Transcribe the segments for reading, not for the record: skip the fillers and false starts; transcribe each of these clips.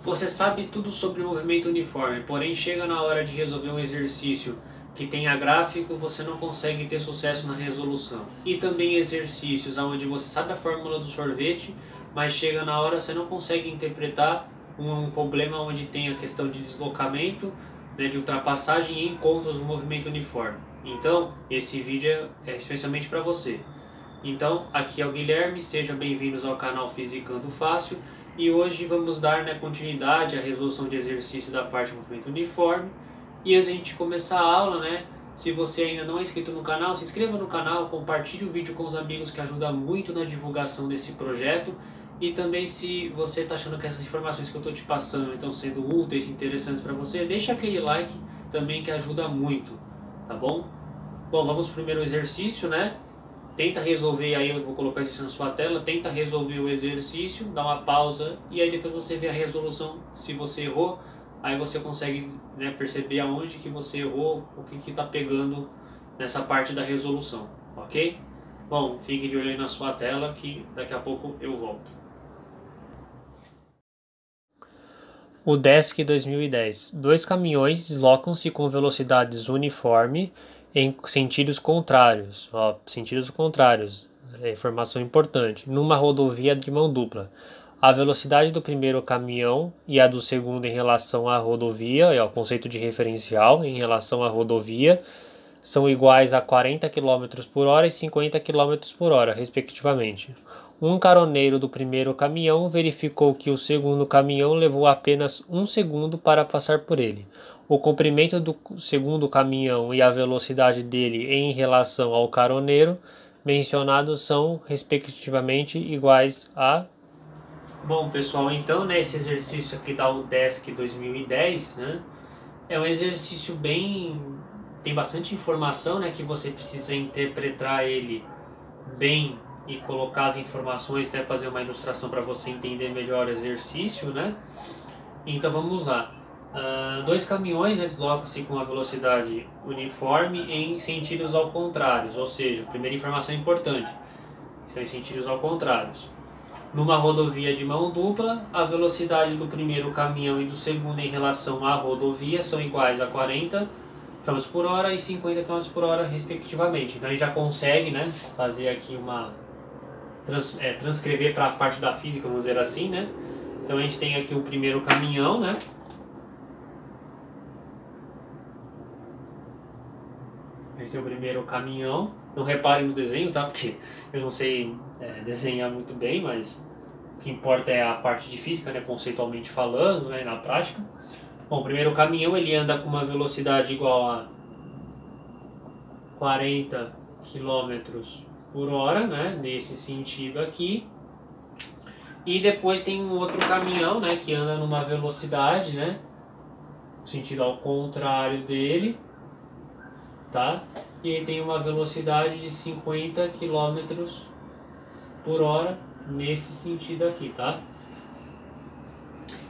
Você sabe tudo sobre o movimento uniforme, porém chega na hora de resolver um exercício que tenha gráfico, você não consegue ter sucesso na resolução. E também exercícios onde você sabe a fórmula do sorvete, mas chega na hora você não consegue interpretar um problema onde tem a questão de deslocamento, né, de ultrapassagem e encontros do movimento uniforme. Então, esse vídeo é especialmente para você. Então, aqui é o Guilherme, sejam bem-vindos ao canal Fisicando Fácil. E hoje vamos dar continuidade à resolução de exercício da parte do movimento uniforme. E antes de a gente começar a aula, se você ainda não é inscrito no canal, se inscreva no canal, compartilhe o vídeo com os amigos, que ajuda muito na divulgação desse projeto. E também, se você está achando que essas informações que eu estou te passando estão sendo úteis e interessantes para você, deixa aquele like também, que ajuda muito, tá bom? Bom, vamos pro primeiro exercício, Tenta resolver, aí eu vou colocar isso na sua tela, tenta resolver o exercício, dá uma pausa e aí depois você vê a resolução. Se você errou, aí você consegue perceber aonde que você errou, o que está pegando nessa parte da resolução, ok? Bom, fique de olho aí na sua tela que daqui a pouco eu volto. O DESC 2010. Dois caminhões deslocam-se com velocidades uniforme em sentidos contrários. Sentidos contrários, informação importante. Numa rodovia de mão dupla. A velocidade do primeiro caminhão e a do segundo em relação à rodovia, é o conceito de referencial em relação à rodovia, são iguais a 40 km por hora e 50 km por hora, respectivamente. Um caroneiro do primeiro caminhão verificou que o segundo caminhão levou apenas 1 segundo para passar por ele. O comprimento do segundo caminhão e a velocidade dele em relação ao caroneiro mencionados são, respectivamente, iguais a... Bom, pessoal, então, esse exercício aqui da UDESC 2010, é um exercício tem bastante informação, que você precisa interpretar ele bem e colocar as informações, fazer uma ilustração para você entender melhor o exercício, Então vamos lá. Dois caminhões deslocam-se com a velocidade uniforme em sentidos ao contrário, ou seja, primeira informação importante, são em sentidos ao contrário. Numa rodovia de mão dupla, a velocidade do primeiro caminhão e do segundo em relação à rodovia são iguais a 40 km por hora e 50 km por hora, respectivamente. Então a gente já consegue fazer aqui transcrever para a parte da física, vamos dizer assim, Então a gente tem aqui o primeiro caminhão, A gente tem o primeiro caminhão. Não reparem no desenho, Porque eu não sei desenhar muito bem, mas o que importa é a parte de física, conceitualmente falando, na prática. Bom, o primeiro caminhão ele anda com uma velocidade igual a 40 km por hora, nesse sentido aqui. E depois tem um outro caminhão, que anda numa velocidade, no sentido ao contrário dele, E ele tem uma velocidade de 50 km por hora nesse sentido aqui,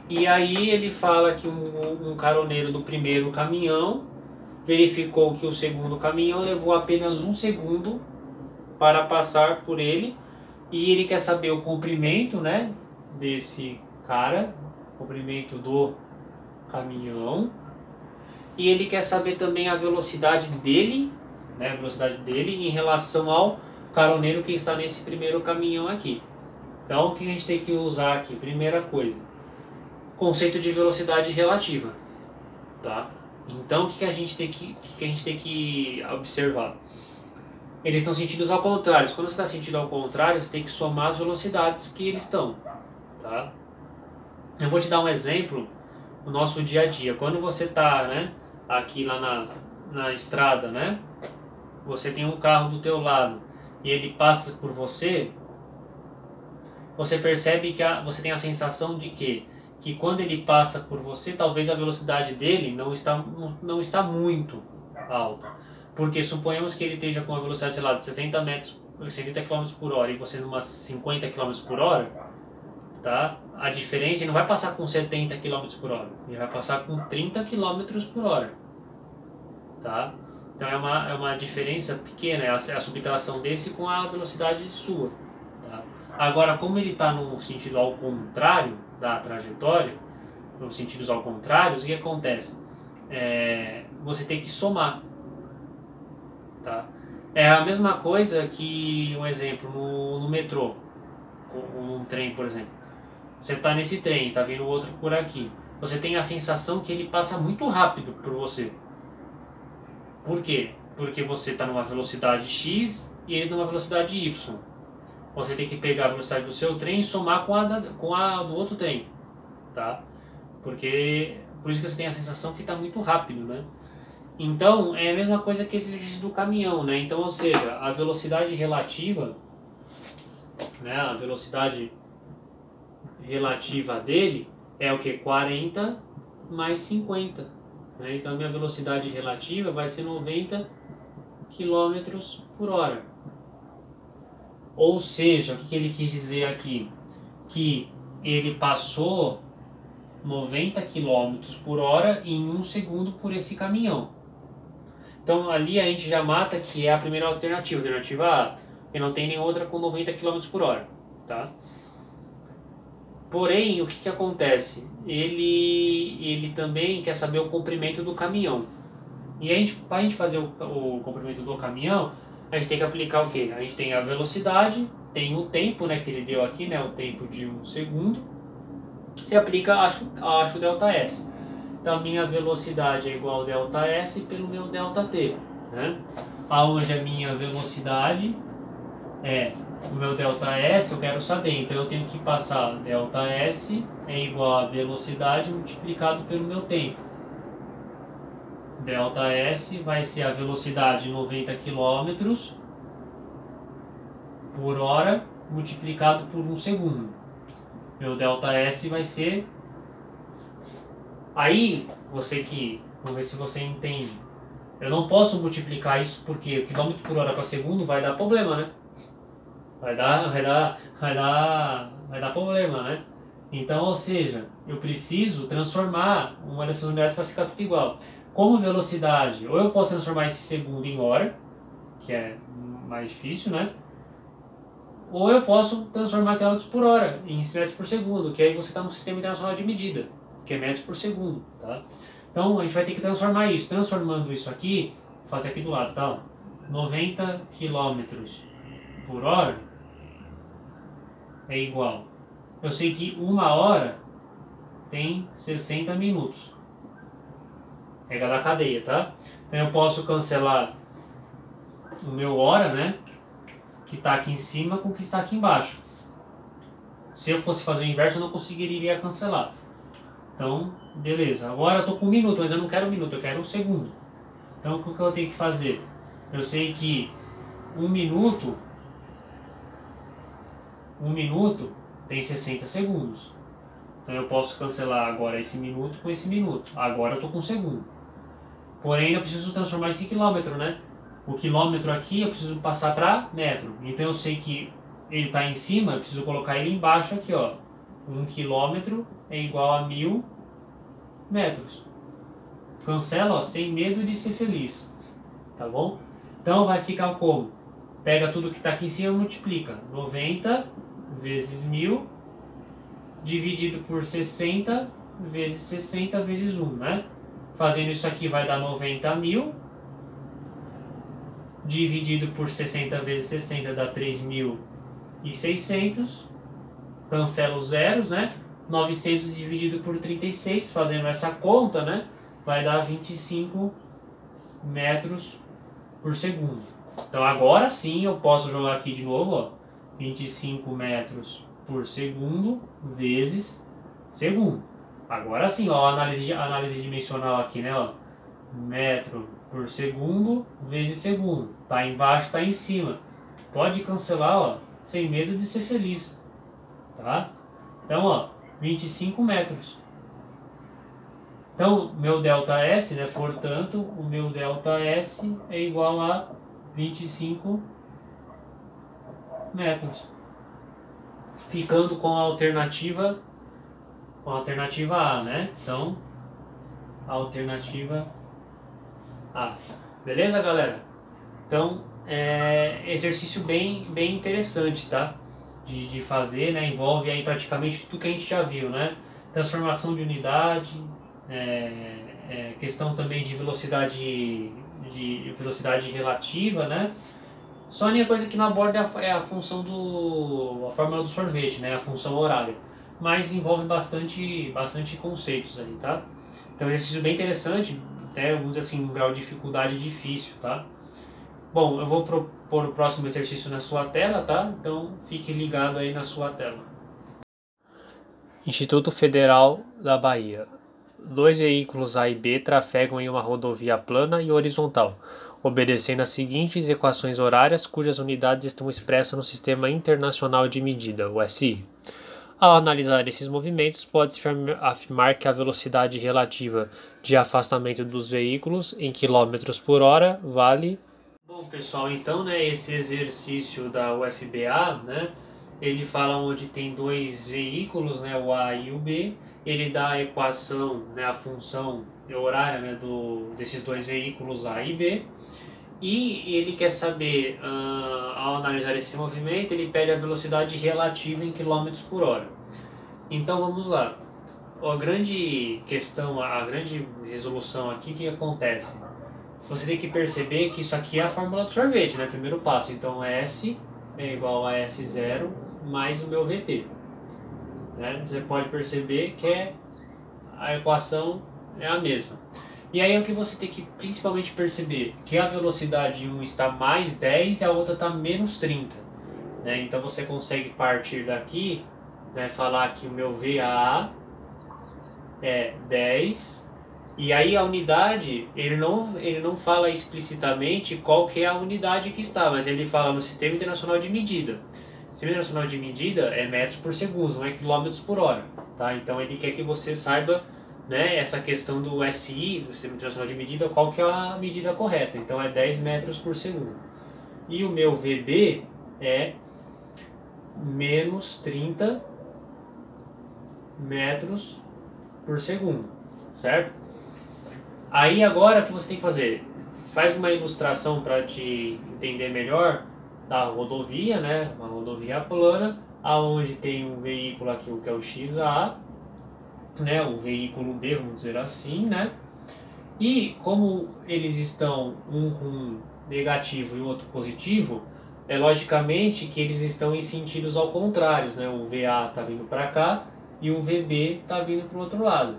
E aí ele fala que um caroneiro do primeiro caminhão verificou que o segundo caminhão levou apenas 1 segundo para passar por ele, e ele quer saber o comprimento, desse cara, comprimento do caminhão, e ele quer saber também a velocidade dele, em relação ao caroneiro que está nesse primeiro caminhão aqui. Então o que a gente tem que usar aqui? Primeira coisa, conceito de velocidade relativa, Então o que a gente tem que observar? Eles estão sentidos ao contrário. Quando você está sentido ao contrário, você tem que somar as velocidades que eles estão, Eu vou te dar um exemplo no nosso dia a dia. Quando você está, aqui lá na estrada, Você tem um carro do teu lado e ele passa por você, você percebe que você tem a sensação de que quando ele passa por você, talvez a velocidade dele não está muito alta. Porque suponhamos que ele esteja com uma velocidade, sei lá, de 70 km por hora e você numa 50 km por hora, A diferença, ele não vai passar com 70 km por hora, ele vai passar com 30 km por hora, Então é uma diferença pequena, é a subtração desse com a velocidade sua, Agora, como ele está no sentido ao contrário da trajetória, os sentidos ao contrário, o que acontece? Você tem que somar, tá? É a mesma coisa que, um exemplo, no metrô, um trem, por exemplo. Você está nesse trem, está vindo outro por aqui. Você tem a sensação que ele passa muito rápido por você. Por quê? Porque você está numa velocidade X e ele numa velocidade Y. Você tem que pegar a velocidade do seu trem e somar com a do outro trem, tá? Por isso que você tem a sensação que está muito rápido, né? Então, é a mesma coisa que esse exercício do caminhão, né? Então, ou seja, a velocidade relativa, né? A velocidade relativa dele é o que? 40 mais 50. Né? Então, a minha velocidade relativa vai ser 90 km por hora. Ou seja, o que ele quis dizer aqui? Que ele passou 90 km por hora em 1 segundo por esse caminhão. Então ali a gente já mata que é a primeira alternativa, alternativa A, e não tem nenhuma outra com 90 km por hora, tá? Porém, o que acontece? Ele também quer saber o comprimento do caminhão. E para a gente fazer o comprimento do caminhão, a gente tem que aplicar o quê? A gente tem a velocidade, tem o tempo, né, que ele deu aqui, né, o tempo de 1 segundo. Você aplica acho ΔS. Então, a minha velocidade é igual a ΔS pelo meu ΔT, né? Aonde a minha velocidade é o meu ΔS, eu quero saber. Então, eu tenho que passar ΔS é igual a velocidade multiplicado pelo meu tempo. ΔS vai ser a velocidade 90 km por hora multiplicado por 1 segundo. Meu ΔS vai ser... Aí, vamos ver se você entende. Eu não posso multiplicar isso porque o quilômetro por hora para segundo vai dar problema, né? Vai dar problema, né? Então, ou seja, eu preciso transformar uma dessas unidades para ficar tudo igual. Como velocidade, ou eu posso transformar esse segundo em hora, que é mais difícil, né? Ou eu posso transformar quilômetros por hora em metros por segundo, que aí você está no Sistema Internacional de Medida, que é metros por segundo, tá? Então a gente vai ter que transformar isso. Transformando isso aqui, vou fazer aqui do lado, tá? 90 km por hora é igual. Eu sei que 1 hora tem 60 minutos. Regra da cadeia, tá? Então eu posso cancelar o meu hora, né? Que está aqui em cima com o que está aqui embaixo. Se eu fosse fazer o inverso, eu não conseguiria cancelar. Então, beleza. Agora eu estou com 1 minuto, mas eu não quero 1 minuto, eu quero 1 segundo. Então, o que eu tenho que fazer? Eu sei que 1 minuto tem 60 segundos. Então, eu posso cancelar agora esse minuto com esse minuto. Agora eu estou com 1 segundo. Porém, eu preciso transformar esse quilômetro, né? O quilômetro aqui eu preciso passar para metro. Então eu sei que ele está em cima, eu preciso colocar ele embaixo aqui, ó. 1 quilômetro é igual a 1000 metros. Cancela, ó, sem medo de ser feliz. Tá bom? Então vai ficar como? Pega tudo que está aqui em cima e multiplica. 90 vezes 1000 dividido por 60 vezes 60 vezes 1, né? Fazendo isso aqui vai dar 90.000. Dividido por 60 vezes 60 dá 3.600. Cancela os zeros, né? 900 dividido por 36, fazendo essa conta, né? Vai dar 25 metros por segundo. Então agora sim eu posso jogar aqui de novo, ó. 25 metros por segundo vezes segundo. Agora sim, ó, análise dimensional aqui, né? Ó. Metro por segundo vezes segundo. Tá embaixo, tá em cima. Pode cancelar, ó, sem medo de ser feliz. Tá? Então, ó, 25 metros. Então, meu ΔS, né? Portanto, o meu ΔS é igual a 25 metros. Ficando com a alternativa A, né? Então, a alternativa A. Beleza, galera? Então, exercício bem interessante, tá? De fazer, né? Envolve aí praticamente tudo que a gente já viu, né? transformação de unidade, questão também de velocidade relativa, né? Só a única coisa que não aborda é a função a fórmula do sorvete, né? A função horária. Mas envolve bastante conceitos aí, tá? Então é um exercício bem interessante, até vamos dizer assim, um grau de dificuldade difícil, tá? Bom, eu vou propor o próximo exercício na sua tela, tá? Então fique ligado aí na sua tela. Instituto Federal da Bahia. 2 veículos A e B trafegam em uma rodovia plana e horizontal, obedecendo às seguintes equações horárias cujas unidades estão expressas no Sistema Internacional de Medida, o SI. Ao analisar esses movimentos, pode-se afirmar que a velocidade relativa de afastamento dos veículos em km por hora vale... Bom, pessoal, então, né, esse exercício da UFBA, né, ele fala onde tem 2 veículos, né, o A e o B, ele dá a equação, né, a função horária, né, desses 2 veículos A e B, e ele quer saber, ao analisar esse movimento, ele pede a velocidade relativa em km por hora. Então vamos lá. A grande questão, a grande resolução aqui, o que acontece? Você tem que perceber que isso aqui é a fórmula do sorvete, né? Primeiro passo. Então S é igual a S0 mais o meu VT. Né? Você pode perceber que a equação é a mesma. E aí é o que você tem que principalmente perceber, que a velocidade de um está mais 10 e a outra está menos 30. Né? Então você consegue partir daqui, né, falar que o meu VA é 10, e aí a unidade, ele não fala explicitamente qual que é a unidade que está, mas ele fala no Sistema Internacional de Medida. O Sistema Internacional de Medida é metros por segundo, não é quilômetros por hora. Tá? Então ele quer que você saiba, né, essa questão do SI, do Sistema Internacional de Medida, qual que é a medida correta. Então é 10 metros por segundo. E o meu VB é menos 30 metros por segundo, certo? Aí agora o que você tem que fazer? Faz uma ilustração para te entender melhor da rodovia, né? Uma rodovia plana, aonde tem um veículo aqui, que é o XA, né? O veículo B, vamos dizer assim, né? E como eles estão um com negativo e o outro positivo, é logicamente que eles estão em sentidos ao contrário, né? O VA está vindo para cá e o VB está vindo para o outro lado,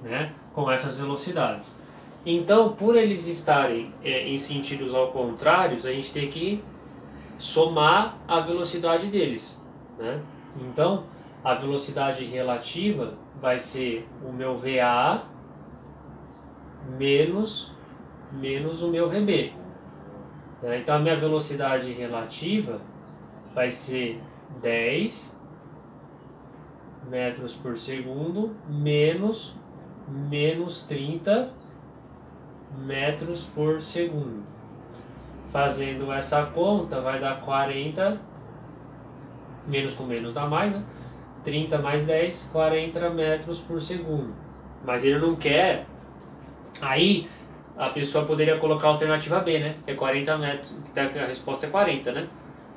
né? Com essas velocidades. Então, por eles estarem em sentidos ao contrário, a gente tem que somar a velocidade deles, né? Então, a velocidade relativa vai ser o meu VA menos o meu VB. Né? Então, a minha velocidade relativa vai ser 10 metros por segundo menos 30 metros por segundo. Fazendo essa conta vai dar 40, menos com menos dá mais, né? 30 mais 10, 40 metros por segundo. Mas ele não quer. Aí a pessoa poderia colocar a alternativa B, né? Que é 40 metros, a resposta é 40, né?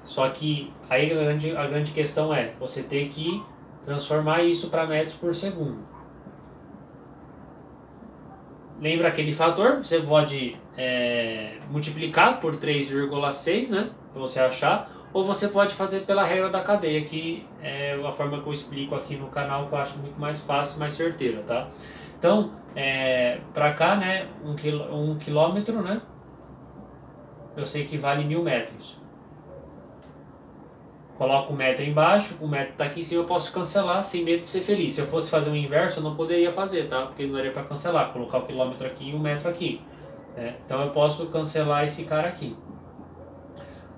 Só que aí a grande questão é, você tem que transformar isso para metros por segundo. Lembra aquele fator? Você pode multiplicar por 3,6, né? Para você achar. Ou você pode fazer pela regra da cadeia, que é a forma que eu explico aqui no canal, que eu acho muito mais fácil, mais certeira, tá? Então, para cá, né? 1 quilômetro, né? Eu sei que vale 1000 metros. Coloco o metro embaixo, o metro está aqui em cima, eu posso cancelar sem medo de ser feliz. Se eu fosse fazer o inverso, eu não poderia fazer, tá? Porque não daria para cancelar, colocar o quilômetro aqui e o metro aqui. Né? Então eu posso cancelar esse cara aqui.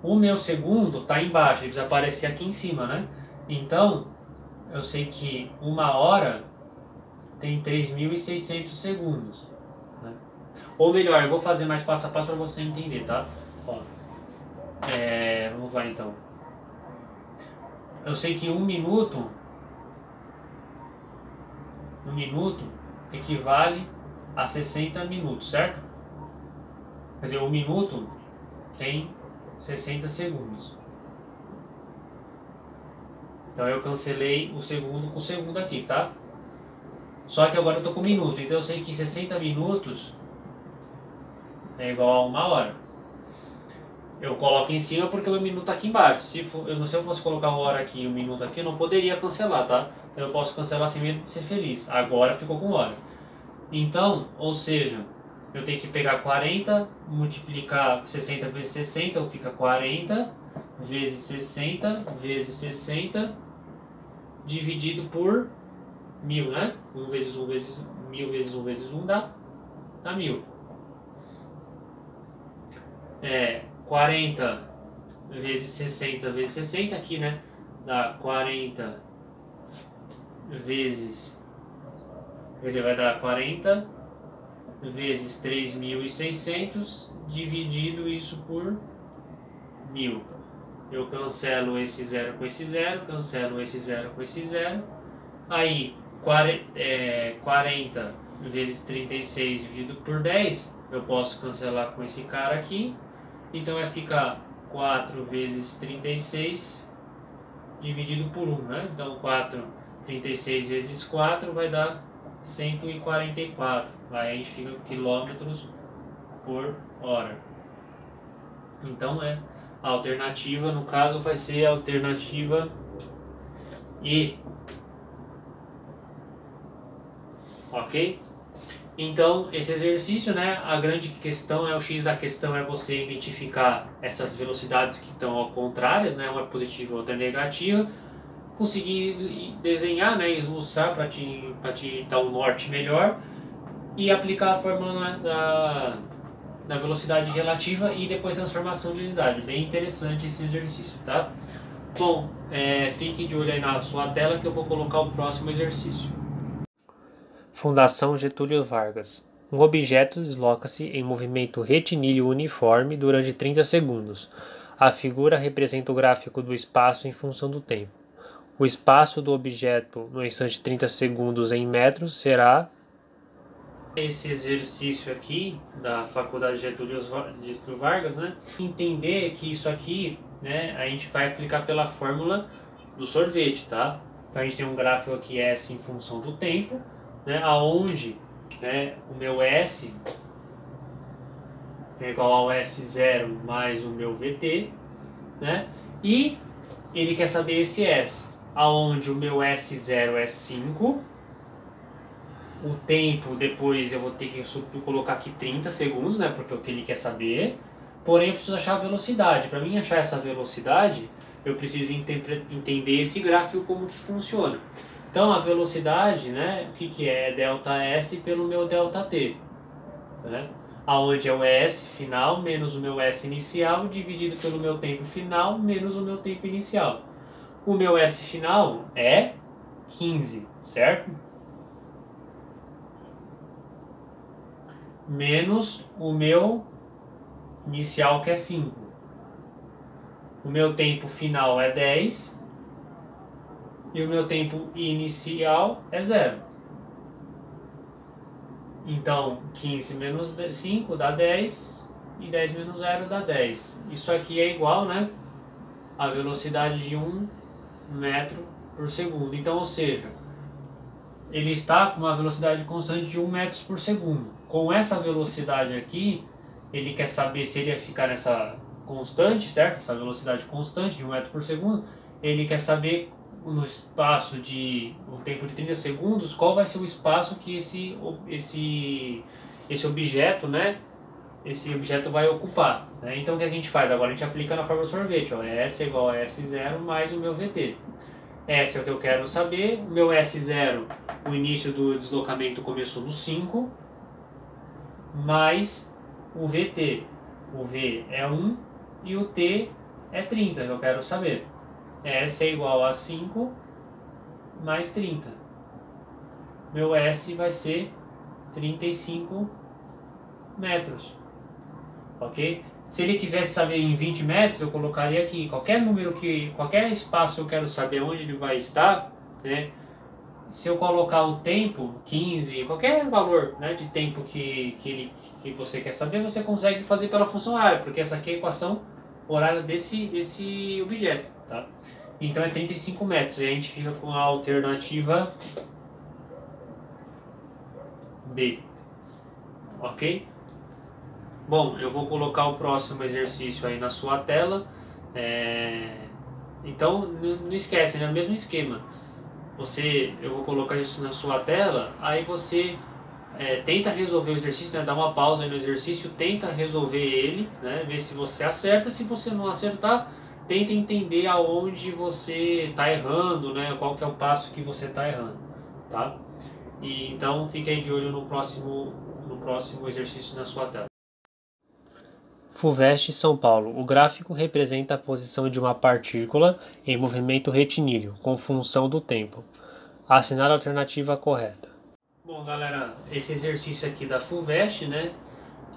O meu segundo está embaixo, ele precisa aparecer aqui em cima, né? Então, eu sei que 1 hora tem 3.600 segundos. Né? Ou melhor, eu vou fazer mais passo a passo para você entender, tá? Ó, vamos lá então. Eu sei que 1 minuto equivale a 60 minutos, certo? Quer dizer, 1 minuto tem 60 segundos. Então eu cancelei o segundo com o segundo aqui, tá? Só que agora eu tô com minuto, então eu sei que 60 minutos é igual a 1 hora. Eu coloco em cima porque o meu minuto tá aqui embaixo. Se eu fosse colocar 1 hora aqui e 1 minuto aqui, eu não poderia cancelar, tá? Então eu posso cancelar sem medo de ser feliz. Agora ficou com hora. Então, ou seja, eu tenho que pegar 40, multiplicar 60 vezes 60, ou fica 40 vezes 60 vezes 60 dividido por 1000, né? 1 vezes 1 vezes 1000 vezes 1 vezes 1 dá 1000. 40 vezes 60 vezes 60 aqui, né? Dá 40 vezes... Quer dizer, vai dar 40 vezes 3.600 dividido isso por 1000. Eu cancelo esse zero com esse zero, cancelo esse zero com esse zero. Aí, 40 vezes 36 dividido por 10, eu posso cancelar com esse cara aqui. Então vai ficar 4 vezes 36 dividido por 1, né? Então 36 vezes 4 vai dar 144. Aí a gente fica quilômetros por hora. Então a alternativa, no caso, vai ser a alternativa E. Ok? Então, esse exercício, né, a grande questão, o X da questão é você identificar essas velocidades que estão ao contrárias, né, uma é positiva e outra é negativa, conseguir desenhar, né, ilustrar para te dar um norte melhor e aplicar a fórmula, né, da velocidade relativa e depois transformação de unidade. Bem interessante esse exercício, tá? Bom, fique de olho aí na sua tela que eu vou colocar o próximo exercício. Fundação Getúlio Vargas. Um objeto desloca-se em movimento retilíneo uniforme durante 30 segundos. A figura representa o gráfico do espaço em função do tempo. O espaço do objeto no instante de 30 segundos em metros será... Esse exercício aqui da Faculdade Getúlio Vargas, né? Entender que isso aqui, né, a gente vai aplicar pela fórmula do sorvete, tá? Então a gente tem um gráfico aqui S em função do tempo, né, aonde, né, o meu S é igual ao S0 mais o meu VT, né, e ele quer saber esse S, aonde o meu S0 é 5, o tempo depois eu vou ter que colocar aqui 30 segundos, né, porque é o que ele quer saber, porém eu preciso achar a velocidade. Para mim achar essa velocidade, eu preciso entender esse gráfico como que funciona. Então a velocidade, né, o que é? É ΔS pelo meu ΔT, né? Aonde é o S final menos o meu S inicial dividido pelo meu tempo final menos o meu tempo inicial. O meu S final é 15, certo? Menos o meu inicial que é 5. O meu tempo final é 10. E o meu tempo inicial é 0. Então, 15 menos 5 dá 10. E 10 menos 0 dá 10. Isso aqui é igual, né, a velocidade de 1 metro por segundo. Então, ou seja, ele está com uma velocidade constante de 1 metro por segundo. Com essa velocidade aqui, ele quer saber se ele vai ficar nessa constante, certo? Essa velocidade constante de 1 metro por segundo. Ele quer saber no espaço de um tempo de 30 segundos, qual vai ser o espaço que esse objeto, né, esse objeto vai ocupar, né? Então o que a gente faz? Agora a gente aplica na fórmula do sorvete, ó, S é igual a S0 mais o meu VT. S é o que eu quero saber, o meu S0, o início do deslocamento começou no 5, mais o VT. O V é 1 e o T é 30, que eu quero saber. S é igual a 5 mais 30. Meu S vai ser 35 metros. Ok? Se ele quisesse saber em 20 metros, eu colocaria aqui. Qualquer espaço que eu quero saber onde ele vai estar, né? Se eu colocar o tempo, 15, qualquer valor, né, de tempo que você quer saber, você consegue fazer pela função horária, porque essa aqui é a equação horária desse objeto, tá? Então é 35 metros. E a gente fica com a alternativa B. Ok? Bom, eu vou colocar o próximo exercício aí na sua tela. Então não esquece, né? O mesmo esquema. Eu vou colocar isso na sua tela, aí você tenta resolver o exercício, né? Dá uma pausa aí no exercício, tenta resolver ele, né? Ver se você acerta. Se você não acertar, tenta entender aonde você está errando, né? Qual que é o passo que você está errando, tá? E então fique aí de olho no próximo exercício na sua tela. FUVEST São Paulo. O gráfico representa a posição de uma partícula em movimento retilíneo, com função do tempo. Assinar a alternativa correta. Bom, galera, esse exercício aqui da FUVEST, né?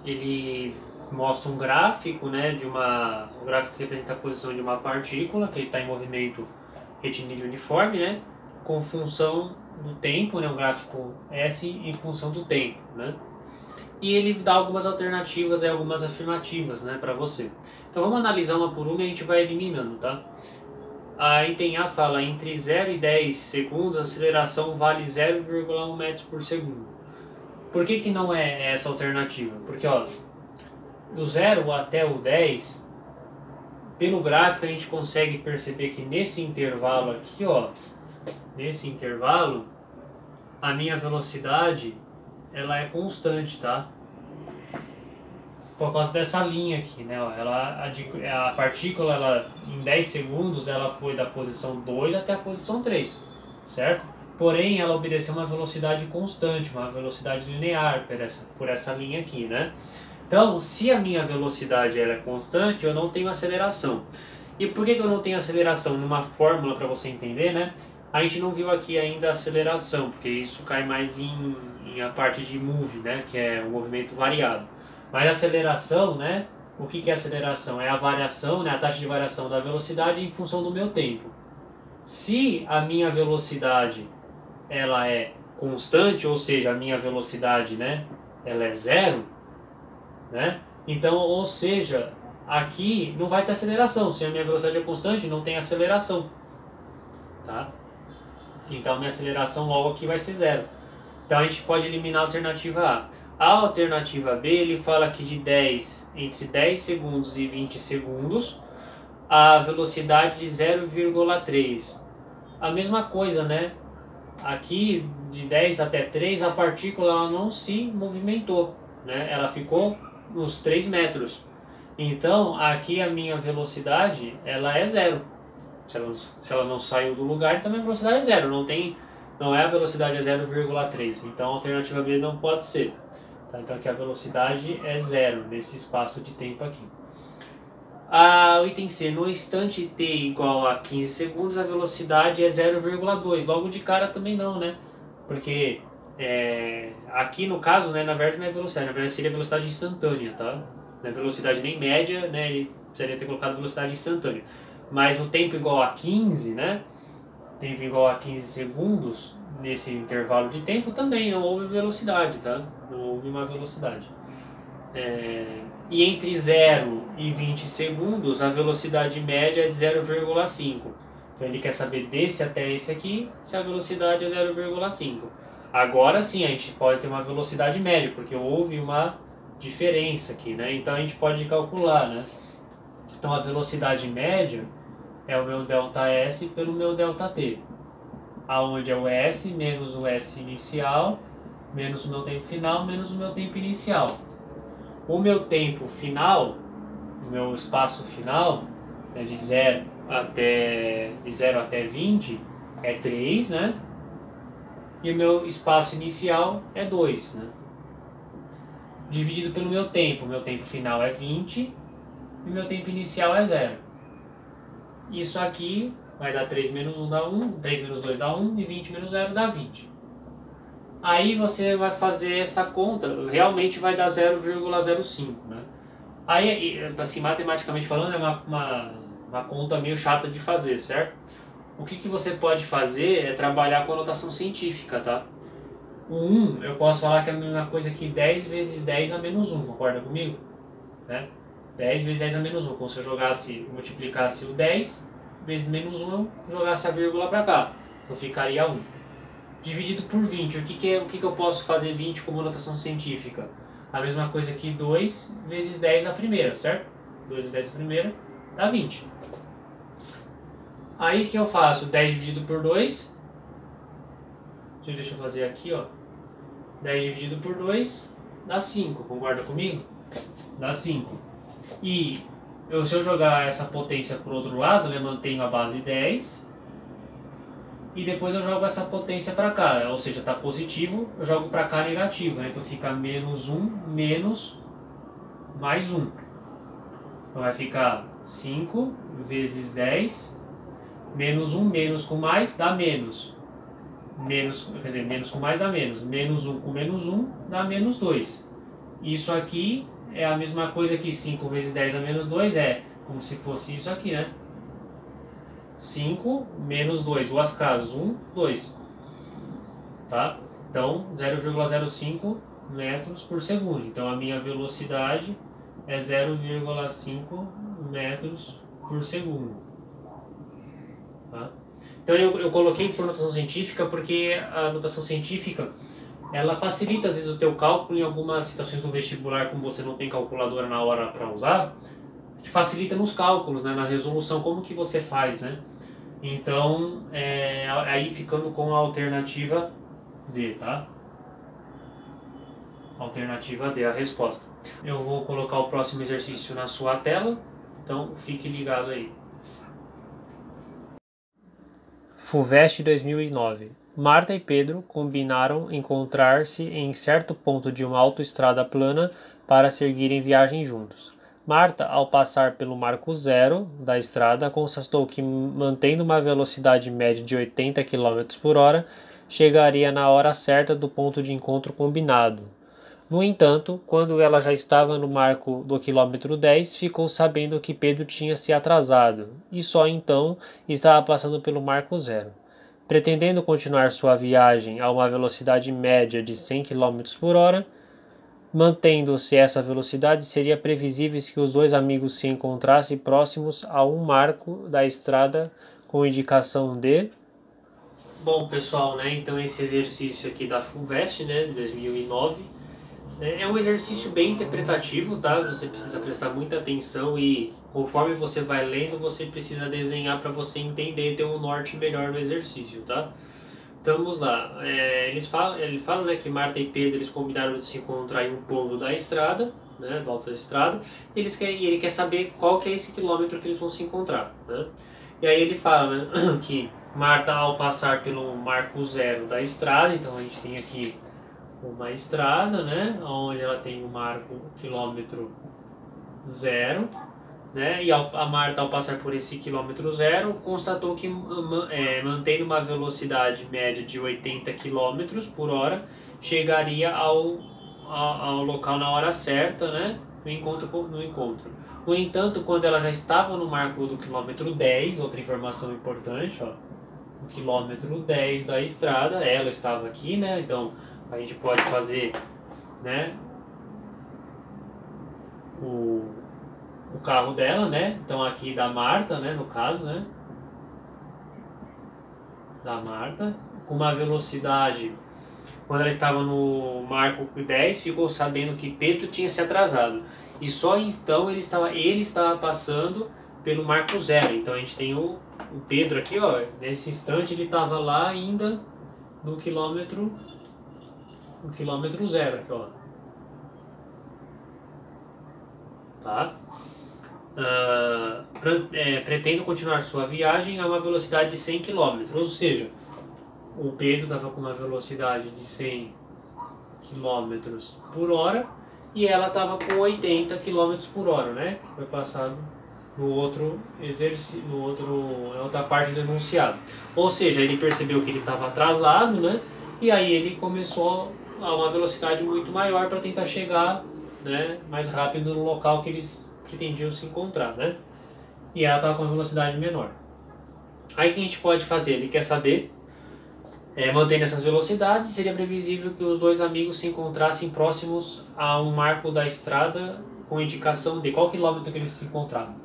Ele mostra um gráfico, né? Um gráfico que representa a posição de uma partícula que está em movimento retilíneo uniforme, né? Com função do tempo, né? Um gráfico S em função do tempo, né? E ele dá algumas alternativas e algumas afirmativas, né, para você. Então vamos analisar uma por uma e a gente vai eliminando, tá? A item A fala, entre 0 e 10 segundos, a aceleração vale 0,1 metros por segundo. Por que não é essa alternativa? Porque, ó, do 0 até o 10, pelo gráfico a gente consegue perceber que nesse intervalo aqui, ó, nesse intervalo, a minha velocidade ela é constante, tá? Por causa dessa linha aqui, né? A partícula, em 10 segundos, ela foi da posição 2 até a posição 3, certo? Porém, ela obedeceu uma velocidade constante, uma velocidade linear por essa linha aqui, né? Então, se a minha velocidade ela é constante, eu não tenho aceleração. E por que eu não tenho aceleração? Numa fórmula para você entender, né? A gente não viu aqui ainda a aceleração, porque isso cai mais em a parte de move, né? Que é o movimento variado. Mas a aceleração, né? O que é aceleração? É a variação, né? A taxa de variação da velocidade em função do meu tempo. Se a minha velocidade ela é constante, ou seja, a minha velocidade, né? Ela é zero, né? Então, ou seja, aqui não vai ter aceleração. Se a minha velocidade é constante, não tem aceleração, tá? Então, minha aceleração logo aqui vai ser zero. Então, a gente pode eliminar a alternativa A. A alternativa B, ele fala que entre 10 segundos e 20 segundos, a velocidade de 0,3. A mesma coisa, né? Aqui, de 10 até 3, a partícula ela não se movimentou, né? Ela ficou nos 3 metros. Então, aqui a minha velocidade ela é zero. Se ela não saiu do lugar, então a minha velocidade é zero. Não é a velocidade é 0,3. Então, a alternativa B não pode ser. Tá? Então aqui a velocidade é zero nesse espaço de tempo aqui. O item C, no instante t igual a 15 segundos, a velocidade é 0,2. Logo de cara também não, né? Porque aqui no caso, né, na verdade não é velocidade, na verdade seria velocidade instantânea, tá? Não é velocidade nem média, né? Ele precisaria ter colocado velocidade instantânea. Mas no tempo igual a 15, né? Tempo igual a 15 segundos, nesse intervalo de tempo também não houve velocidade, tá? Não houve uma velocidade. E entre 0 e 20 segundos, a velocidade média é 0,5. Então ele quer saber desse até esse aqui, se a velocidade é 0,5. Agora sim, a gente pode ter uma velocidade média, porque houve uma diferença aqui, né? Então a gente pode calcular, né? Então a velocidade média é o meu ΔS pelo meu ΔT, aonde é o S menos o S inicial, menos o meu tempo final, menos o meu tempo inicial. O meu tempo final, o meu espaço final, né, de 0 até 20, é 3, né? E o meu espaço inicial é 2, né? Dividido pelo meu tempo final é 20 e o meu tempo inicial é 0. Isso aqui vai dar 3 menos 1 dá 1, 3 menos 2 dá 1 e 20 menos 0 dá 20. Aí você vai fazer essa conta, realmente vai dar 0,05, né? Aí, assim, matematicamente falando, é uma conta meio chata de fazer, certo? O que você pode fazer é trabalhar com a notação científica, tá? O 1, eu posso falar que é a mesma coisa que 10 vezes 10 a menos 1, concorda comigo? Né? 10 vezes 10 a menos 1, como se eu multiplicasse o 10 vezes menos 1 eu jogasse a vírgula para cá. Então ficaria 1. Dividido por 20. O que eu posso fazer 20 como notação científica? A mesma coisa que 2 vezes 10 a primeira, certo? 2 vezes 10 a primeira dá 20. Aí que eu faço? 10 dividido por 2. Deixa eu fazer aqui, ó. 10 dividido por 2 dá 5. Concorda comigo? Dá 5. E se eu jogar essa potência para o outro lado, né, mantenho a base 10. E depois eu jogo essa potência para cá. Ou seja, está positivo, eu jogo para cá negativo. Né? Então fica menos 1 menos mais 1. Então vai ficar 5 vezes 10. Menos 1, menos com mais, dá menos. Quer dizer, menos com mais dá menos. Menos 1 com menos 1 dá menos 2. Isso aqui é a mesma coisa que 5 vezes 10 a menos 2 é como se fosse isso aqui, né? 5 menos 2, duas casas, 1, 2. Tá? Então, 0,05 metros por segundo. Então, a minha velocidade é 0,5 metros por segundo. Tá? Então eu coloquei por notação científica porque a notação científica ela facilita às vezes o teu cálculo em algumas situações do vestibular, como você não tem calculadora na hora para usar, te facilita nos cálculos, né, na resolução, como que você faz, né? Então, aí ficando com a alternativa D, tá? Alternativa D, a resposta. Eu vou colocar o próximo exercício na sua tela, então fique ligado aí. FUVEST 2009. Marta e Pedro combinaram encontrar-se em certo ponto de uma autoestrada plana para seguirem viagem juntos. Marta, ao passar pelo marco zero da estrada, constatou que, mantendo uma velocidade média de 80 km por hora, chegaria na hora certa do ponto de encontro combinado. No entanto, quando ela já estava no marco do quilômetro 10, ficou sabendo que Pedro tinha se atrasado e só então estava passando pelo marco zero. Pretendendo continuar sua viagem a uma velocidade média de 100 km por hora, mantendo-se essa velocidade, seria previsível que os dois amigos se encontrassem próximos a um marco da estrada com indicação de... Bom, pessoal, né? Então esse exercício aqui da FUVEST, né, de 2009, é um exercício bem interpretativo, tá? Você precisa prestar muita atenção e conforme você vai lendo, você precisa desenhar para você entender e ter um norte melhor no exercício, tá? Então vamos lá. Ele fala, né, que Marta e Pedro eles combinaram de se encontrar em um ponto da estrada, né, do alto da estrada, e ele quer saber qual que é esse quilômetro que eles vão se encontrar, né? E aí ele fala, né, que Marta, ao passar pelo marco zero da estrada, então a gente tem aqui uma estrada, né, onde ela tem o marco quilômetro zero, né, e a Marta, ao passar por esse quilômetro zero, constatou que mantendo uma velocidade média de 80 km por hora, chegaria ao local na hora certa, né, no encontro. No entanto, quando ela já estava no marco do quilômetro 10, outra informação importante, ó, o quilômetro 10 da estrada, ela estava aqui, né, então a gente pode fazer, né, o carro dela, né? Então aqui da Marta, né, no caso, né? Da Marta, com uma velocidade, quando ela estava no marco 10, ficou sabendo que Pedro tinha se atrasado. E só então ele estava passando pelo marco zero. Então a gente tem o Pedro aqui, ó, nesse instante ele estava lá ainda no quilômetro zero aqui, ó. Tá? Pretendo continuar sua viagem a uma velocidade de 100 km, ou seja, o Pedro estava com uma velocidade de 100 km por hora e ela estava com 80 km por hora, né? Que foi passado no outro exercício, na outra parte do enunciado. Ou seja, ele percebeu que ele estava atrasado, né? E aí ele começou a uma velocidade muito maior para tentar chegar, né, mais rápido no local que eles pretendiam se encontrar, né? E ela estava com uma velocidade menor. Aí o que a gente pode fazer? Ele quer saber, mantendo essas velocidades, seria previsível que os dois amigos se encontrassem próximos a um marco da estrada com indicação de qual quilômetro que eles se encontravam.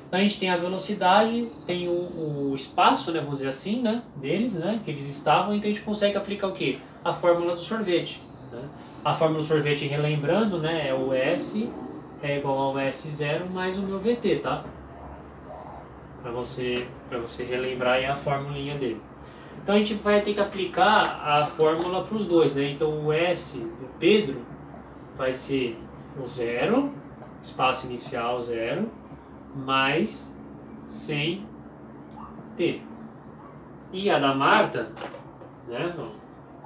Então a gente tem a velocidade, tem o espaço, né, vamos dizer assim, né, deles, né, que eles estavam, então a gente consegue aplicar o quê? A fórmula do sorvete. Né? A fórmula do sorvete, relembrando, né, é o S é igual ao S0 mais o meu VT, tá? Para você relembrar aí a formulinha dele. Então a gente vai ter que aplicar a fórmula para os dois, né? Então o S do Pedro vai ser o 0, espaço inicial 0, mais 100T. E a da Marta, né?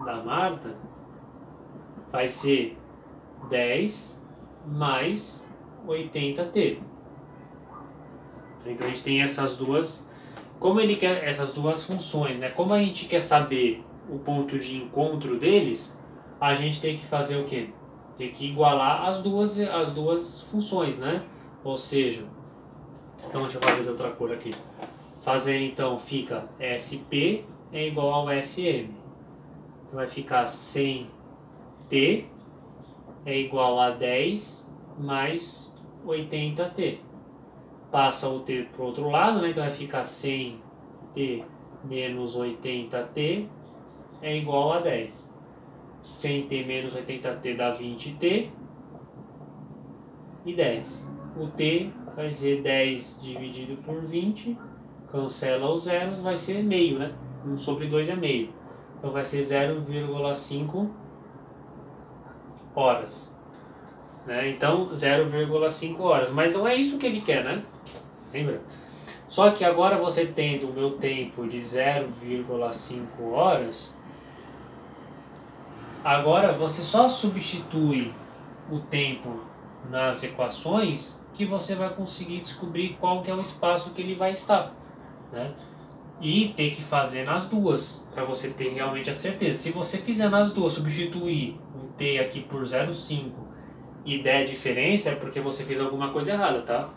Da Marta vai ser 10 mais 80T. Então a gente tem essas duas. Como ele quer essas duas funções, né? Como a gente quer saber o ponto de encontro deles, a gente tem que fazer o quê? Tem que igualar as duas funções, né? Ou seja, então deixa eu fazer de outra cor aqui. Fazer então fica SP é igual ao SM. Então vai ficar 100T é igual a 10 mais 80T. Passa o T para o outro lado, né? Então vai ficar 100T menos 80T é igual a 10. 100T menos 80T dá 20T e 10. O T vai ser 10 dividido por 20, cancela os zeros, vai ser meio, né? 1 sobre 2 é meio. Então vai ser 0,5 horas. Né? Então 0,5 horas. Mas não é isso que ele quer, né? Lembra? Só que agora você tendo o meu tempo de 0,5 horas, agora você só substitui o tempo nas equações que você vai conseguir descobrir qual que é o espaço que ele vai estar. Né? E ter que fazer nas duas, para você ter realmente a certeza. Se você fizer nas duas, substituir o t aqui por 0,5 e der diferença, é porque você fez alguma coisa errada, tá?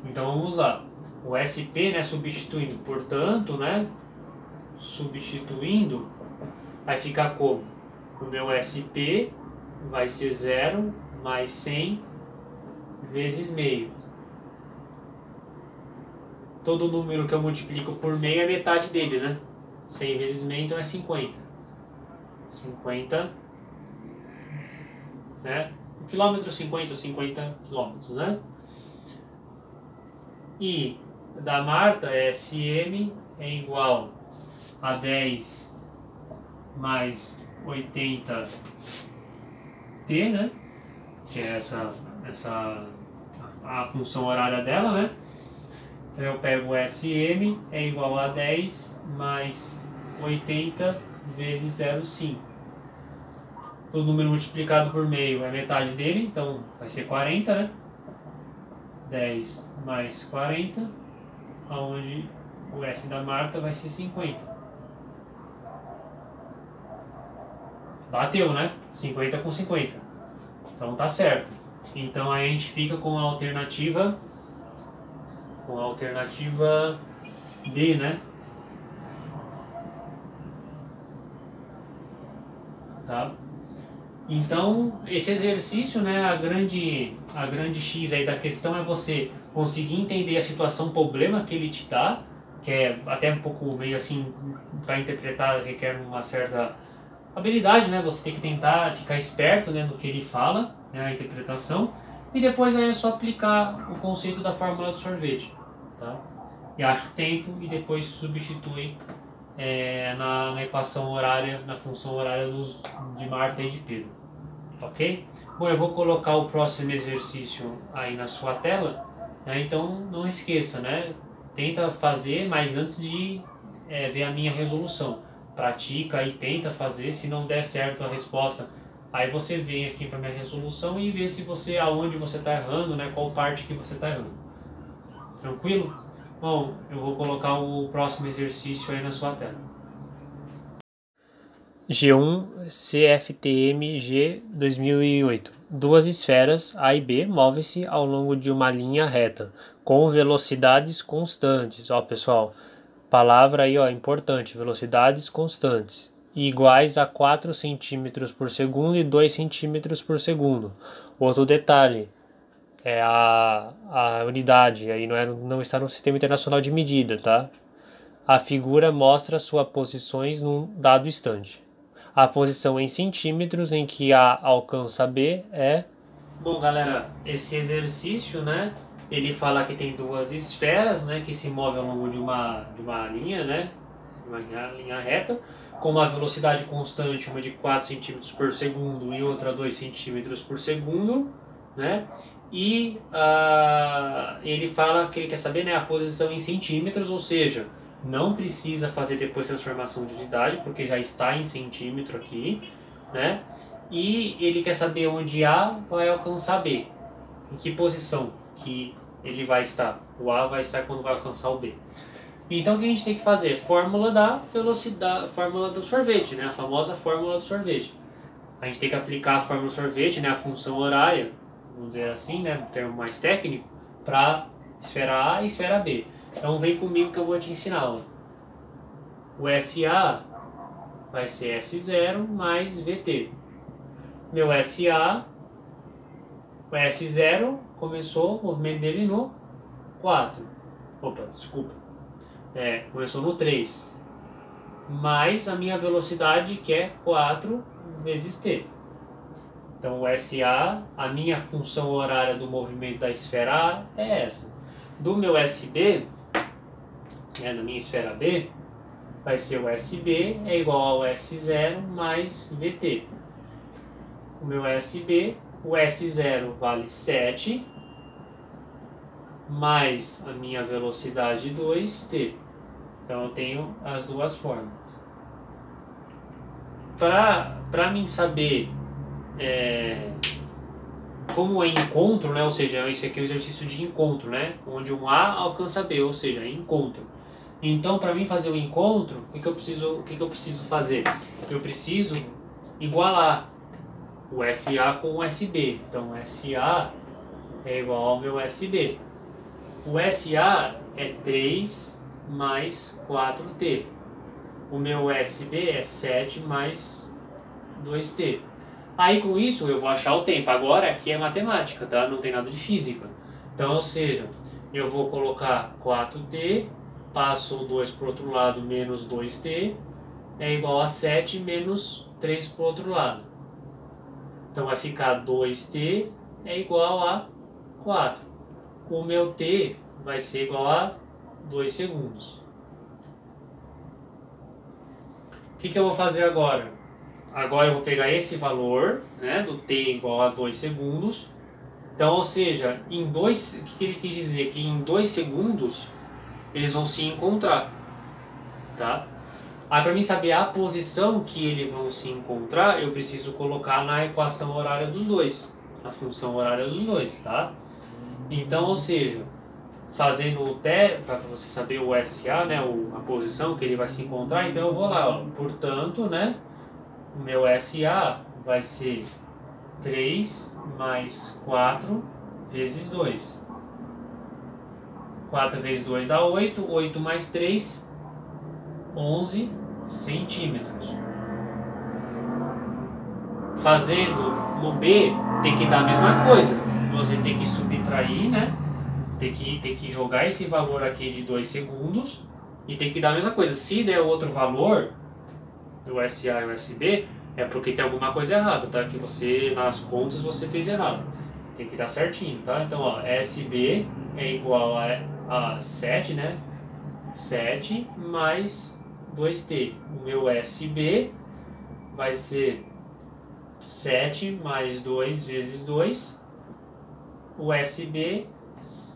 Então vamos lá. O SP, né, substituindo, portanto, né, substituindo, vai ficar como? O meu SP vai ser 0 mais 100 vezes meio. Todo número que eu multiplico por meio é metade dele, né? 100 vezes meio, então é 50. 50, né? O quilômetro 50 quilômetros, né? E da Marta, SM é igual a 10 mais 80T, né? Que é a função horária dela, né? Então eu pego o SM é igual a 10 mais 80 vezes 0,5. Todo número multiplicado por meio é metade dele, então vai ser 40, né? 10 mais 40, onde o S da Marta vai ser 50. Bateu, né? 50 com 50. Então tá certo. Então aí a gente fica com a alternativa D, né? Tá? Então, esse exercício, né, a grande X aí da questão é você conseguir entender a situação, problema que ele te dá, que é até um pouco meio assim, para interpretar requer uma certa habilidade, né? Você tem que tentar ficar esperto, né, no que ele fala, né, a interpretação, e depois aí é só aplicar o conceito da fórmula do sorvete, tá? E acha o tempo e depois substitui na equação horária, na função horária de Marta e de Pedro. Ok? Bom, eu vou colocar o próximo exercício aí na sua tela, né? Então não esqueça, né? Tenta fazer, mas antes de ver a minha resolução. Pratica e tenta fazer, se não der certo a resposta, aí você vem aqui para minha resolução e vê se aonde você está errando, né? Qual parte que você está errando. Tranquilo? Bom, eu vou colocar o próximo exercício aí na sua tela. G1 CFTM-G 2008. Duas esferas A e B movem-se ao longo de uma linha reta, com velocidades constantes. Ó, pessoal, palavra aí, ó, importante, velocidades constantes, iguais a 4 cm por segundo e 2 cm por segundo. Outro detalhe, é a unidade, aí não está no Sistema Internacional de Medida, tá? A figura mostra suas posições num dado instante. A posição em centímetros em que A alcança B é... Bom, galera, esse exercício, né, ele fala que tem duas esferas, né, que se movem ao longo de uma linha, né, uma linha reta, com uma velocidade constante, uma de 4 centímetros por segundo e outra 2 centímetros por segundo, né, e ele fala que ele quer saber, né, a posição em centímetros, ou seja, não precisa fazer depois transformação de unidade, porque já está em centímetro aqui, né? E ele quer saber onde A vai alcançar B, em que posição que ele vai estar. O A vai estar quando vai alcançar o B. Então o que a gente tem que fazer? Fórmula da velocidade, fórmula do sorvete, né? A famosa fórmula do sorvete. A gente tem que aplicar a fórmula do sorvete, né? A função horária, vamos dizer assim, né? Um termo mais técnico, para esfera A e esfera B. Então vem comigo que eu vou te ensinar. Ó. O SA vai ser S0 mais VT. Meu SA, o S0 começou o movimento dele no 4. Opa, desculpa. Começou no 3. Mais a minha velocidade que é 4 vezes T. Então o SA, a minha função horária do movimento da esfera A é essa. Do meu SB, na minha esfera B, vai ser o SB é igual ao S0 mais VT. O meu SB, o S0 vale 7, mais a minha velocidade 2T. Então eu tenho as duas formas. Para mim saber como é encontro, né? Ou seja, esse aqui é o exercício de encontro, né? Onde um A alcança B, ou seja, encontro. Então, para mim fazer o encontro, o que eu preciso fazer? Eu preciso igualar o SA com o SB. Então, o SA é igual ao meu SB. O SA é 3 mais 4T. O meu SB é 7 mais 2T. Aí, com isso, eu vou achar o tempo. Agora, aqui é matemática, tá? Não tem nada de física. Então, ou seja, eu vou colocar 4T... passo o 2 para o outro lado, menos 2t, é igual a 7 menos 3 para o outro lado. Então vai ficar 2t é igual a 4. O meu t vai ser igual a 2 segundos. O que eu vou fazer agora? Agora eu vou pegar esse valor, né, do t igual a 2 segundos. Então, ou seja, o que ele quis dizer? Que em 2 segundos eles vão se encontrar, tá? Aí para mim saber a posição que eles vão se encontrar, eu preciso colocar na equação horária dos dois, a função horária dos dois, tá? Então, ou seja, fazendo o teste, para você saber o SA, né, a posição que ele vai se encontrar, então eu vou lá, ó, portanto, né, o meu SA vai ser 3 mais 4 vezes 2. 4 vezes 2 dá 8, 8 mais 3, 11 centímetros. Fazendo no B, tem que dar a mesma coisa. Você tem que subtrair, né? Tem que jogar esse valor aqui de 2 segundos e tem que dar a mesma coisa. Se der outro valor, do SA e o SB, é porque tem alguma coisa errada, tá? Que você, nas contas, você fez errado. Tem que dar certinho, tá? Então, ó, SB é igual a 7, né? 7 mais 2t. O meu SB vai ser 7 mais 2 vezes 2. O SB,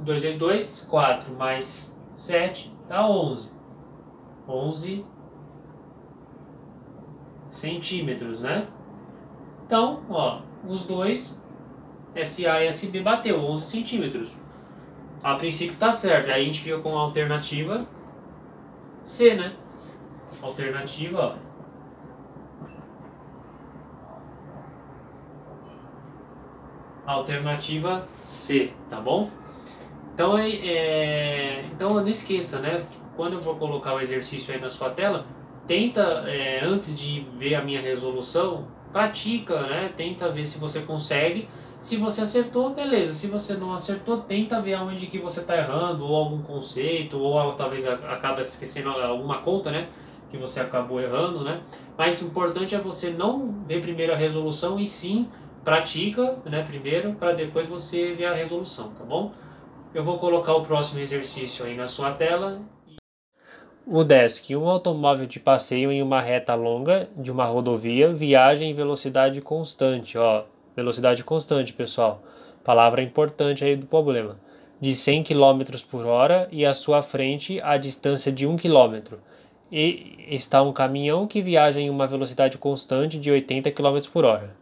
2 vezes 2, 4 mais 7 dá 11. 11 centímetros, né? Então, ó, os dois, SA e SB bateu 11 centímetros. A princípio tá certo, aí a gente fica com a alternativa C, né? Alternativa, ó. Alternativa C, tá bom? Então, então não esqueça, né? Quando eu vou colocar o exercício aí na sua tela, tenta, antes de ver a minha resolução, pratica, né? Tenta ver se você consegue. Se você acertou, beleza. Se você não acertou, tenta ver aonde que você está errando, ou algum conceito, ou talvez acaba esquecendo alguma conta, né? Que você acabou errando, né? Mas o importante é você não ver primeiro a resolução e sim pratica, né? Primeiro, para depois você ver a resolução, tá bom? Eu vou colocar o próximo exercício aí na sua tela. O desk, um automóvel de passeio em uma reta longa de uma rodovia, viaja em velocidade constante, ó, velocidade constante, pessoal, palavra importante aí do problema, de 100 km por hora e à sua frente a distância de 1 km. E está um caminhão que viaja em uma velocidade constante de 80 km por hora.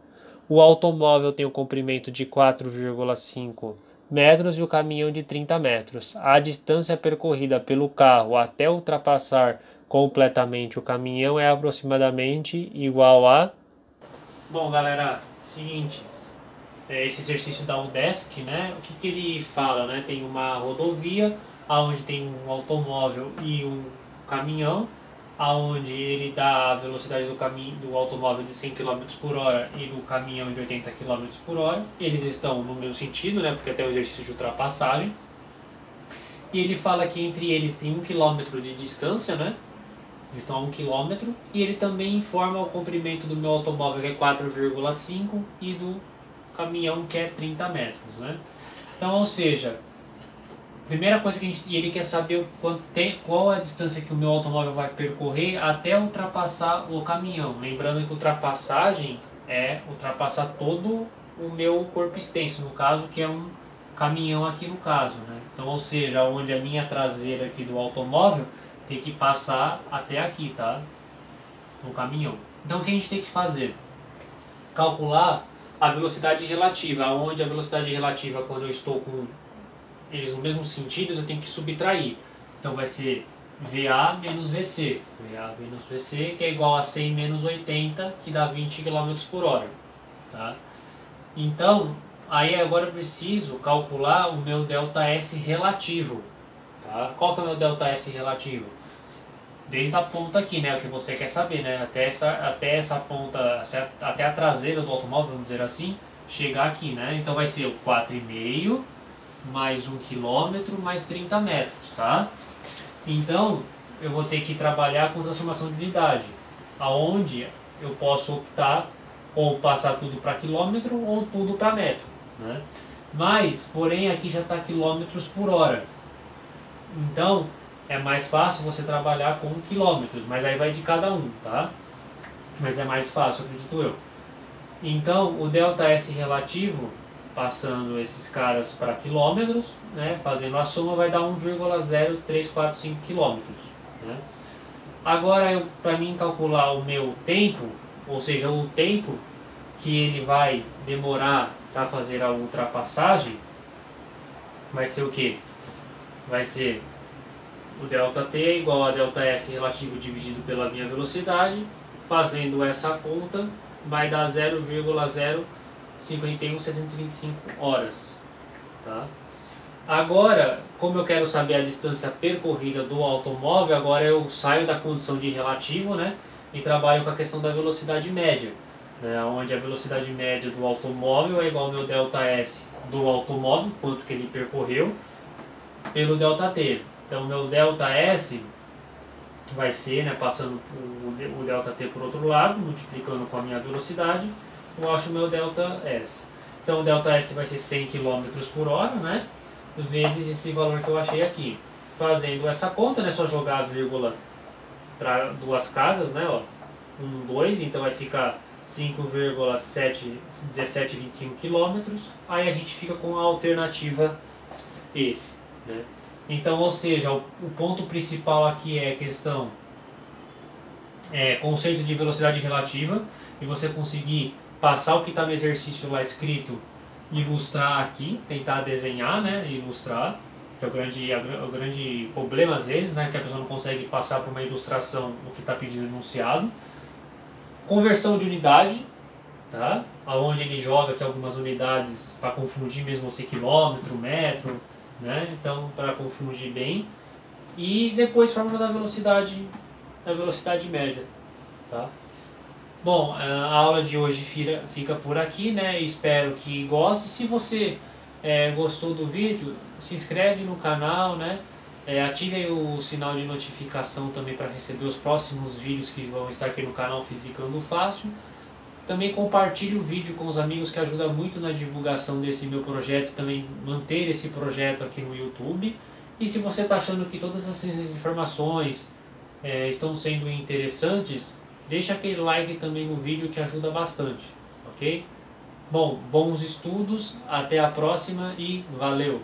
O automóvel tem um comprimento de 4,5 metros e o caminhão de 30 metros. A distância percorrida pelo carro até ultrapassar completamente o caminhão é aproximadamente igual a... Bom, galera, seguinte, esse exercício da UDESC, né? O que ele fala, né? Tem uma rodovia, onde tem um automóvel e um caminhão, aonde ele dá a velocidade do automóvel de 100 km por hora e do caminhão de 80 km por hora. Eles estão no mesmo sentido, né, porque até o exercício de ultrapassagem. E ele fala que entre eles tem 1 km de distância, né? Eles estão a 1 km. E ele também informa o comprimento do meu automóvel, que é 4,5, e do caminhão, que é 30 metros, né? Então, ou seja, primeira coisa que ele quer saber qual é a distância que o meu automóvel vai percorrer até ultrapassar o caminhão. Lembrando que ultrapassagem é ultrapassar todo o meu corpo extenso, no caso, que é um caminhão aqui no caso, né? Então, ou seja, onde a minha traseira aqui do automóvel tem que passar até aqui, tá? No caminhão. Então, o que a gente tem que fazer? Calcular a velocidade relativa, onde a velocidade relativa, quando eu estou com eles no mesmo sentido, eu tenho que subtrair. Então vai ser VA menos VC. VA menos VC, que é igual a 100 menos 80, que dá 20 km por hora. Tá? Então, aí agora eu preciso calcular o meu ΔS relativo. Tá? Qual que é o meu ΔS relativo? Desde a ponta aqui, né? O que você quer saber, né? Até essa ponta, até a traseira do automóvel, vamos dizer assim, chegar aqui, né? Então vai ser o 4,5 mais 1 km mais 30 metros, tá? Então, eu vou ter que trabalhar com transformação de unidade, aonde eu posso optar ou passar tudo para quilômetro ou tudo para metro, né? Mas, porém, aqui já está quilômetros por hora. Então, é mais fácil você trabalhar com quilômetros, mas aí vai de cada um, tá? Mas é mais fácil, acredito eu. Então, o ΔS relativo, passando esses caras para quilômetros, né, fazendo a soma, vai dar 1,0345 quilômetros. Né? Agora, para mim calcular o meu tempo, ou seja, o tempo que ele vai demorar para fazer a ultrapassagem, vai ser o quê? Vai ser o ΔT igual a ΔS relativo dividido pela minha velocidade. Fazendo essa conta, vai dar 0,051625 horas. Tá? Agora, como eu quero saber a distância percorrida do automóvel, agora eu saio da condição de relativo, né, e trabalho com a questão da velocidade média, né, onde a velocidade média do automóvel é igual ao meu ΔS do automóvel, quanto que ele percorreu, pelo ΔT. Então, meu ΔS vai ser, né, passando o ΔT por outro lado, multiplicando com a minha velocidade, eu acho o meu ΔS. Então o ΔS vai ser 100 km por hora, né, vezes esse valor que eu achei aqui. Fazendo essa conta, né, só jogar a vírgula para duas casas, né, ó, 1, 2, então vai ficar 5,1725 km. Aí a gente fica com a alternativa E, né. Então, ou seja, o ponto principal aqui é a questão, conceito de velocidade relativa, e você conseguir passar o que está no exercício lá escrito, ilustrar aqui, tentar desenhar, né, ilustrar, que é o grande problema às vezes, né, que a pessoa não consegue passar por uma ilustração o que está pedindo enunciado. Conversão de unidade, tá? Onde ele joga aqui algumas unidades para confundir mesmo você quilômetro, metro, né? Então, para confundir bem. E depois fórmula da velocidade média, tá? Bom, a aula de hoje fica por aqui, né? Espero que goste. Se você gostou do vídeo, se inscreve no canal, né? Ative aí o sinal de notificação também para receber os próximos vídeos que vão estar aqui no canal Fisicando Fácil. Também compartilhe o vídeo com os amigos, que ajuda muito na divulgação desse meu projeto e também manter esse projeto aqui no YouTube. E se você está achando que todas essas informações estão sendo interessantes, deixa aquele like também no vídeo, que ajuda bastante, ok? Bom, bons estudos, até a próxima e valeu!